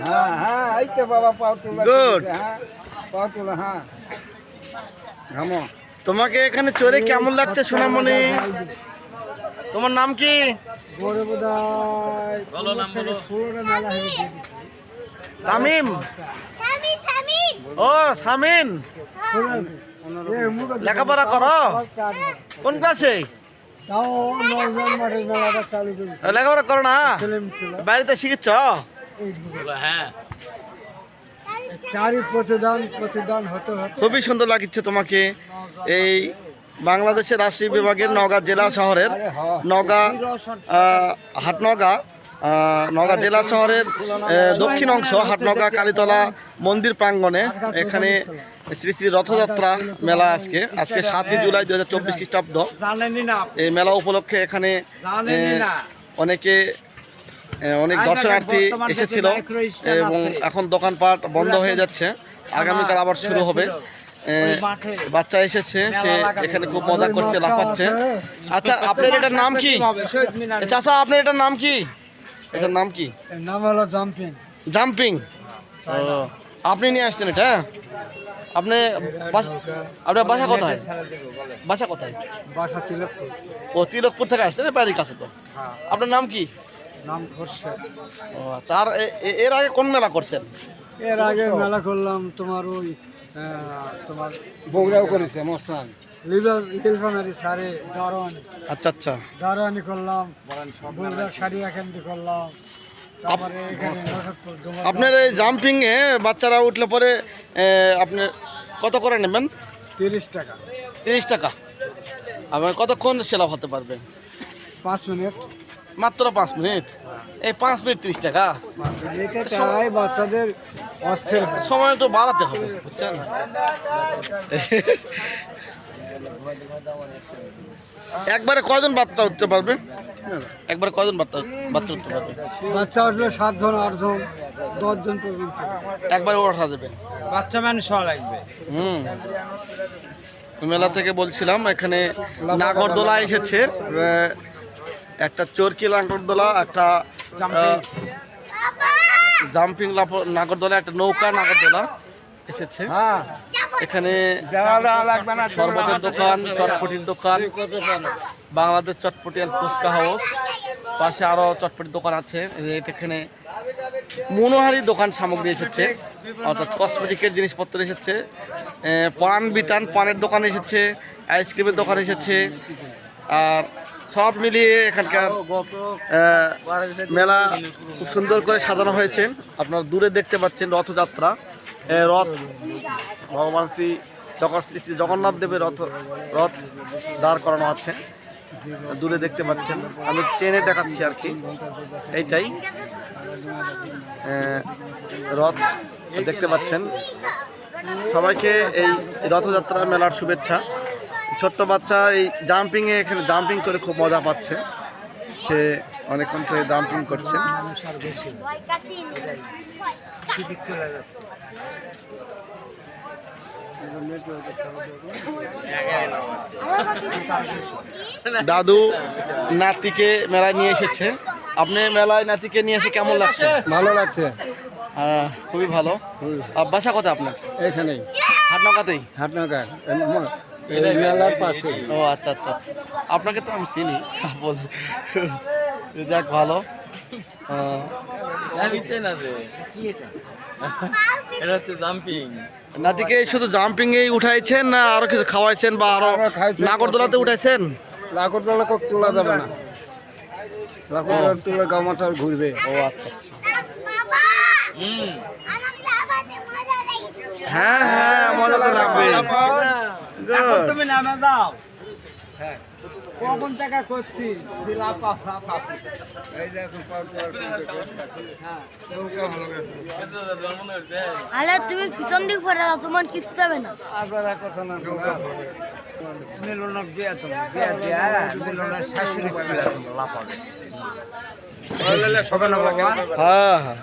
হ্যাঁ হ্যাঁ এই তো বাবা পাও তোলা Good. হ্যাঁ পাও তোলা হ্যাঁ ঘামো তোমাকে এখানে চড়ে কেমন লাগছে সোনামণি? তোমার নাম কি? বড় বোধহয় বলো নাম বলো পুরোনো মেলা হয়েছে তামিম। ও সামিন, লেখাপড়া করো? কোন ক্লাসে? তাও নরজন মাঠের মেলাটা চালু করি লেখাপড়া করো না? ছেলেম ছিল বাড়িতে শিখেছ? হ্যাঁ চারি প্রতিদান হতে হতে খুবই সুন্দর লাগছে তোমাকে। এই বাংলাদেশের রাজশাহী বিভাগের নওগাঁ জেলা শহরের নওগাঁ হাটনগা নওগাঁ জেলা শহরের দক্ষিণ অংশ হাটনগা কালীতলা মন্দির প্রাঙ্গণে এখানে শ্রী শ্রী রথযাত্রা মেলা আজকে 7ই জুলাই 2024 খ্রিস্টাব্দ। এই মেলা উপলক্ষে এখানে অনেক দর্শনার্থী এসেছিল এবং এখন দোকানপাট বন্ধ হয়ে যাচ্ছে, আগামীকাল আবার শুরু হবে। বাচ্চা এসেছে, সে এখানে খুব মজা করছে, লাফাচ্ছে। আচ্ছা, আপনার এটার নাম কি? চাচা, আপনার এটার নাম কি? এটার নাম কি? নাম হলো জাম্পিং জাম্পিং। আপনি নিয়ে আসতেন এটা? আপনার বাসা কোথায়? বাসা কোথায়? বাসা তিলকপুর। ও, তিলকপুর থেকে আসছেন, বাড়ির কাছে তো। আপনার নাম কি? নাম খোরশেদ। ও আচ্ছা, আর এর আগে কোন মেলা করছেন? এর আগে মেলা করলাম তোমার ওই তোমার বগুড়াও করেছে মস্তান লিলফানারি সারে দারোয়ানি। আচ্ছা আচ্ছা, দারোয়ানি করলাম, বগুড়া শাড়ি এখানে করলাম, তারপরে এখানে আপনার এই জাম্পিং এ বাচ্চারা উঠলে পরে আপনি কত করে নেবেন? 30 টাকা। 30 টাকা। আপনার কতক্ষণ সেলাপ হতে পারবে? 5 মিনিট। মাত্র 5 মিনিট? এই 5 মিনিট 30 টাকা? এটা চাই বাচ্চাদের অস্থির সময় একটু বাড়াতে হবে, বুঝছেন? একবারে কয়জন বাচ্চা উঠতে পারবে? একবারে কয়জন বাচ্চা উঠতে পারবে? বাচ্চা উঠলে 7 জন 8 জন 10 জন পর্যন্ত একবারে ওঠা যাবে। বাচ্চা মানুষ হওয়া লাগবে। মেলা থেকে বলছিলাম, এখানে নাগরদোলা এসেছে, একটা চরকি নাগরদোলা, একটা জাম্পিং নাগরদোলা, একটা নৌকা নাগরদোলা এসেছে। এখানে শরবতের দোকান, চটপটির দোকান, বাংলাদেশ চটপটি অ্যান্ড ফুচকা হাউস, পাশে আরো চটপটির দোকান আছে। এখানে মনোহারি দোকান সামগ্রী এসেছে, অর্থাৎ কসমেটিকের জিনিসপত্র এসেছে, পান বিতান পানের দোকান এসেছে, আইসক্রিমের দোকান এসেছে। আর সব মিলিয়ে এখানকার মেলা খুব সুন্দর করে সাজানো হয়েছে। আপনারা দূরে দেখতে পাচ্ছেন রথযাত্রা, রথ ভগবান শ্রী জগন্নাথ দেবের রথ দাঁড় করানো আছে, দূরে দেখতে পাচ্ছেন। আমি ট্রেনে দেখাচ্ছি আর কি, এইটাই রথ দেখতে পাচ্ছেন। সবাইকে এই রথযাত্রা মেলার শুভেচ্ছা। ছোট্ট বাচ্চা এই জাম্পিংয়ে এখানে জাম্পিং করে খুব মজা পাচ্ছে, সে অনেকক্ষণ থেকে জাম্পিং করছে। দাদু নাতিকে মেলায় নিয়ে এসেছে। আপনি মেলায় নাতিকে নিয়ে এসে কেমন লাগছে? ভালো লাগছে, খুবই ভালো। বাসা কোথায় আপনার? এখানেই হাটনগাতেই? হাটনগর মেলার পাশে। ও আচ্ছা আচ্ছা আচ্ছা, আপনাকে তো আমি চিনি, বলে যাক ভালো। নাতিকে শুধু জাম্পিং এই উঠাইছেন না আরো কিছু খাওয়াইছেন বা আরো নাগরদোলাতে উঠাইছেন? নাগরদোলা তোলা যাবে না, নাগরদোলা তুলে গামাটা ঘুরবে। ও আচ্ছা আচ্ছা, হ্যাঁ হ্যাঁ, মজা তো লাগবে। তুমি নামে দাও। কোন টাকা করছি আরে তুমি পিছন দিক পড়ে যাও, তোমার কিচ্ছু হবে না। মিলনক দিয়া তুমি দিয়া দিয়া মিলনের শাশুড়ি লাফাবে। হ্যাঁ হ্যাঁ।